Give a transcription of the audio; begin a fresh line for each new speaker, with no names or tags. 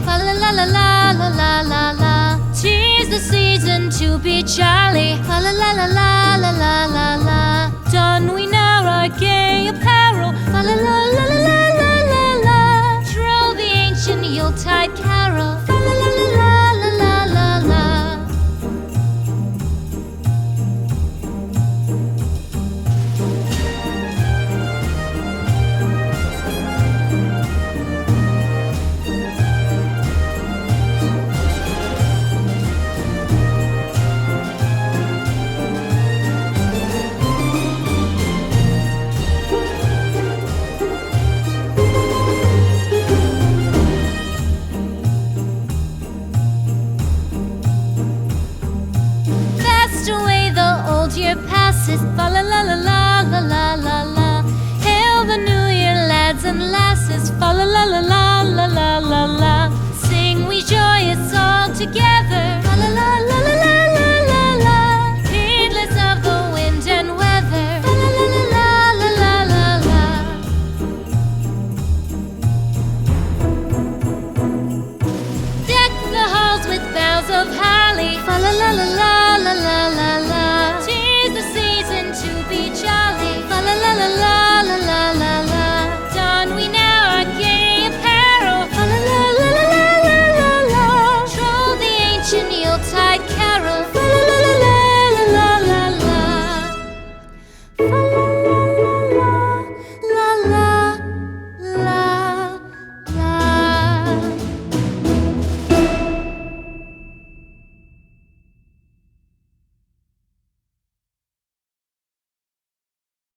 Fa la la la la la la la la. 'Tis the season to be jolly. Fa la la la la la la la la. Don we now our gay apparel. Fa la la la la la la la la. Troll the ancient Yuletide carol. Fa la la la la la la la la. Away the old year passes, fa la la la la la la la la. Hail the new year, lads and lasses, fa la la la la la la la la. Sing we joyous all together, fa la la la la la la la la. Heedless of the wind and weather, fa la la la la la la la la. Deck the halls with boughs of